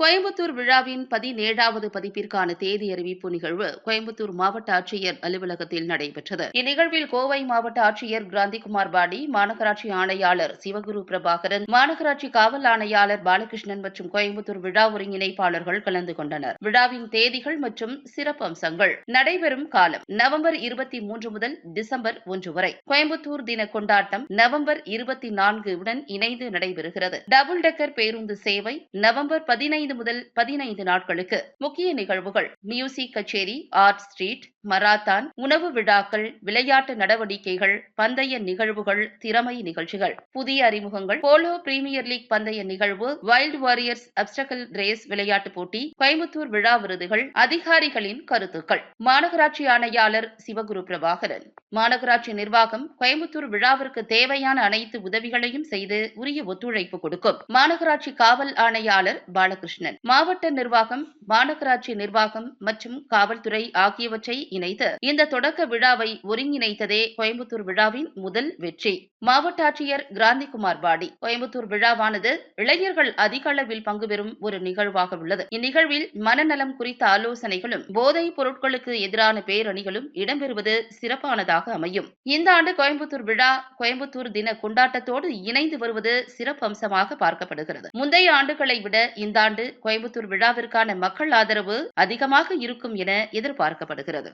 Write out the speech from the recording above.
கோயம்புத்தூர் விழாவின் 17வது பதிப்பிற்கான தேதி அறிவிப்பு நிகழ்வு கோயம்புத்தூர் மாவட்ட ஆட்சியர் அலுவலகத்தில் நடைபெற்றது. இந்நிகழ்வில் கோவை மாவட்ட ஆட்சியர் கிராந்திகுமார் பாடி, மாநகராட்சி ஆணையாளர் சிவகுரு பிரபாகரன், மாநகராட்சி காவல் ஆணையாளர் பாலகிருஷ்ணன் மற்றும் கோயம்புத்தூர் விழா ஒருங்கிணைப்பாளர்கள் கலந்து கொண்டனர். விழாவின் தேதிகள் மற்றும் சிறப்பம்சங்கள். நடைபெறும் காலம் நவம்பர் 23 முதல் டிசம்பர் 1 வரை. கோயம்புத்தூர் தின கொண்டாட்டம் நவம்பர் 24 உடன் இணைந்து நடைபெறுகிறது. டபுள் டெக்கர் பேருந்து சேவை நவம்பர் 15 முதல் 15 நாட்களுக்கு. முக்கிய நிகழ்வுகள்: மியூசிக் கச்சேரி, ஆர்ட் ஸ்ட்ரீட், மராத்தான், உணவு விழாக்கள், விளையாட்டு நடவடிக்கைகள், பந்தய நிகழ்வுகள், திறமை நிகழ்ச்சிகள், புதிய அறிமுகங்கள், போலோ பிரீமியர் லீக் பந்தய நிகழ்வு, வைல்ட் வாரியர்ஸ் அப்டக்கல் ரேஸ் விளையாட்டுப் போட்டி, கோயம்புத்தூர் விழா விருதுகள், அதிகாரிகளின் கருத்துக்கள். மாநகராட்சி ஆணையாளர் சிவகுரு பிரபாகரன். மாநகராட்சி நிர்வாகம் கோயம்புத்தூர் விழாவிற்கு தேவையான அனைத்து உதவிகளையும் செய்து உரிய ஒத்துழைப்பு கொடுக்கும். மாநகராட்சி காவல் ஆணையாளர் பாலகிருஷ்ணன். மாவட்ட நிர்வாகம், மாநகராட்சி நிர்வாகம் மற்றும் காவல்துறை ஆகியவற்றை இணைத்து இந்த தொடக்க விழாவை ஒருங்கிணைத்ததே கோயம்புத்தூர் விழாவின் முதல் வெற்றி. மாவட்ட ஆட்சியர் கிராந்திகுமார் பாடி. கோயம்புத்தூர் விழாவானது இளைஞர்கள் அதிக அளவில் பங்கு பெறும் ஒரு நிகழ்வாக உள்ளது. இந்நிகழ்வில் மனநலம் குறித்த ஆலோசனைகளும் போதைப் பொருட்களுக்கு எதிரான பேரணிகளும் இடம்பெறுவது சிறப்பானதாக அமையும். இந்த ஆண்டு கோயம்புத்தூர் விழா கோயம்புத்தூர் தின கொண்டாட்டத்தோடு இணைந்து வருவது சிறப்பம்சமாக பார்க்கப்படுகிறது. முந்தைய ஆண்டுகளை விட இந்த ஆண்டு கோயம்புத்தூர் விழாவிற்கான மக்கள் ஆதரவு அதிகமாக இருக்கும் என எதிர்பார்க்கப்படுகிறது.